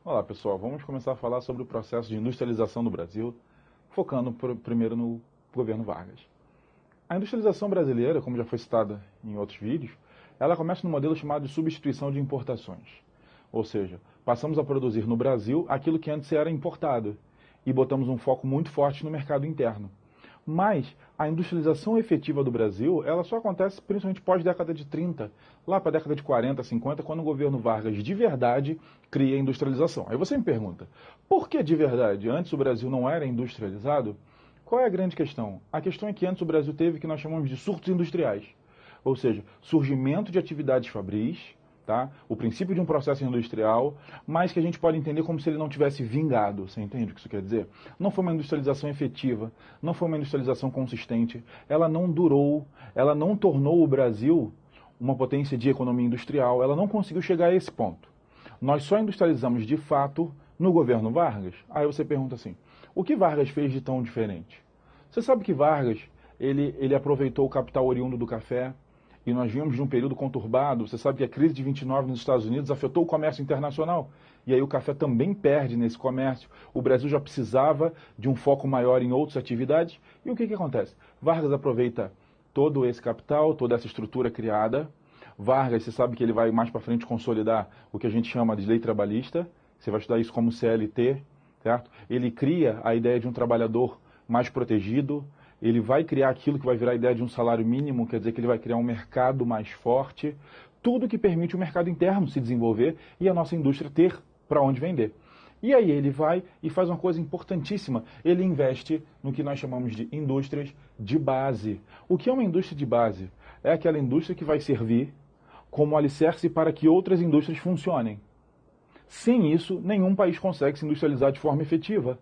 Olá pessoal, vamos começar a falar sobre o processo de industrialização no Brasil, focando primeiro no governo Vargas. A industrialização brasileira, como já foi citada em outros vídeos, ela começa no modelo chamado de substituição de importações. Ou seja, passamos a produzir no Brasil aquilo que antes era importado e botamos um foco muito forte no mercado interno. Mas a industrialização efetiva do Brasil, ela só acontece principalmente pós-década de 30, lá para a década de 40, 50, quando o governo Vargas de verdade cria a industrialização. Aí você me pergunta, por que de verdade? Antes o Brasil não era industrializado? Qual é a grande questão? A questão é que antes o Brasil teve o que nós chamamos de surtos industriais, ou seja, surgimento de atividades fabris, tá? O princípio de um processo industrial, mas que a gente pode entender como se ele não tivesse vingado. Você entende o que isso quer dizer? Não foi uma industrialização efetiva, não foi uma industrialização consistente, ela não durou, ela não tornou o Brasil uma potência de economia industrial, ela não conseguiu chegar a esse ponto. Nós só industrializamos de fato no governo Vargas. Aí você pergunta assim, o que Vargas fez de tão diferente? Você sabe que Vargas, ele aproveitou o capital oriundo do café, e nós vimos de um período conturbado. Você sabe que a crise de 29 nos Estados Unidos afetou o comércio internacional, e aí o café também perde nesse comércio. O Brasil já precisava de um foco maior em outras atividades, e o que acontece? Vargas aproveita todo esse capital, toda essa estrutura criada. Vargas, você sabe que ele vai mais para frente consolidar o que a gente chama de lei trabalhista, você vai estudar isso como CLT, certo? Ele cria a ideia de um trabalhador mais protegido, ele vai criar aquilo que vai virar a ideia de um salário mínimo, quer dizer que ele vai criar um mercado mais forte, tudo que permite o mercado interno se desenvolver e a nossa indústria ter para onde vender. E aí ele vai e faz uma coisa importantíssima, ele investe no que nós chamamos de indústrias de base. O que é uma indústria de base? É aquela indústria que vai servir como alicerce para que outras indústrias funcionem. Sem isso, nenhum país consegue se industrializar de forma efetiva.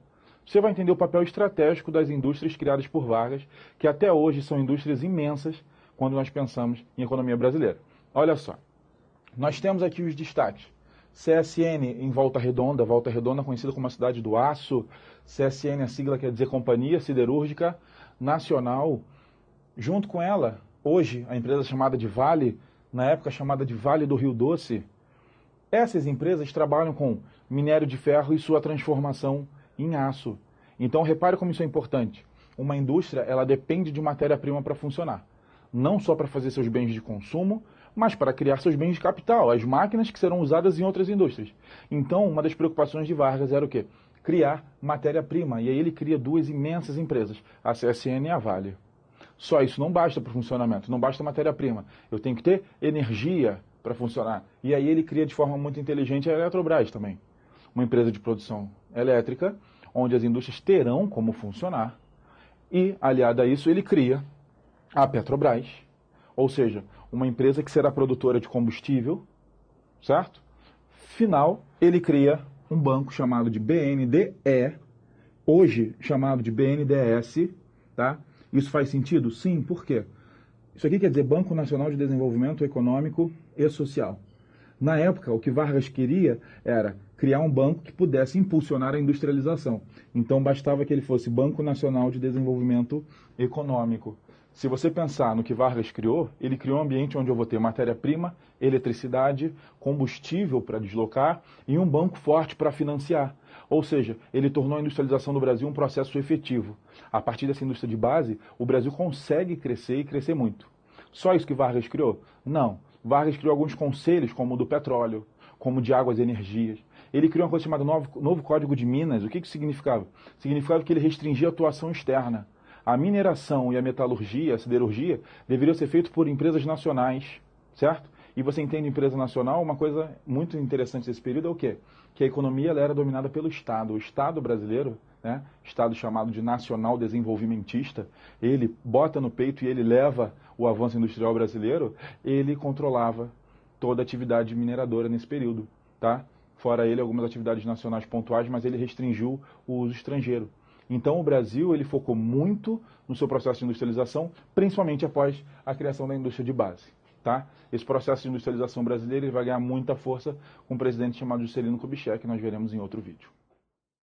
Você vai entender o papel estratégico das indústrias criadas por Vargas, que até hoje são indústrias imensas quando nós pensamos em economia brasileira. Olha só, nós temos aqui os destaques. CSN em Volta Redonda conhecida como a cidade do aço. CSN, a sigla quer dizer Companhia Siderúrgica Nacional. Junto com ela, hoje, a empresa chamada de Vale, na época chamada de Vale do Rio Doce. Essas empresas trabalham com minério de ferro e sua transformação em aço. Então, repare como isso é importante. Uma indústria, ela depende de matéria-prima para funcionar. Não só para fazer seus bens de consumo, mas para criar seus bens de capital, as máquinas que serão usadas em outras indústrias. Então, uma das preocupações de Vargas era o quê? Criar matéria-prima. E aí ele cria duas imensas empresas, a CSN e a Vale. Só isso não basta para o funcionamento, não basta matéria-prima. Eu tenho que ter energia para funcionar. E aí ele cria de forma muito inteligente a Eletrobras também. Uma empresa de produção elétrica, onde as indústrias terão como funcionar. E, aliado a isso, ele cria a Petrobras, ou seja, uma empresa que será produtora de combustível, certo? Final, ele cria um banco chamado de BNDE, hoje chamado de BNDES, tá? Isso faz sentido? Sim, por quê? Isso aqui quer dizer Banco Nacional de Desenvolvimento Econômico e Social. Na época, o que Vargas queria era criar um banco que pudesse impulsionar a industrialização. Então, bastava que ele fosse Banco Nacional de Desenvolvimento Econômico. Se você pensar no que Vargas criou, ele criou um ambiente onde eu vou ter matéria-prima, eletricidade, combustível para deslocar e um banco forte para financiar. Ou seja, ele tornou a industrialização do Brasil um processo efetivo. A partir dessa indústria de base, o Brasil consegue crescer e crescer muito. Só isso que Vargas criou? Não. Vargas criou alguns conselhos, como o do petróleo, como o de águas e energias. Ele criou uma coisa chamada Novo Código de Minas. O que isso significava? Significava que ele restringia a atuação externa. A mineração e a metalurgia, a siderurgia, deveriam ser feitas por empresas nacionais, certo? E você entende empresa nacional, uma coisa muito interessante desse período é o quê? Que a economia ela era dominada pelo Estado. O Estado brasileiro, né, Estado chamado de nacional desenvolvimentista, ele bota no peito e ele leva o avanço industrial brasileiro, ele controlava toda a atividade mineradora nesse período, tá? Fora ele, algumas atividades nacionais pontuais, mas ele restringiu o uso estrangeiro. Então o Brasil ele focou muito no seu processo de industrialização, principalmente após a criação da indústria de base. Tá? Esse processo de industrialização brasileiro ele vai ganhar muita força com um presidente chamado Juscelino Kubitschek, que nós veremos em outro vídeo.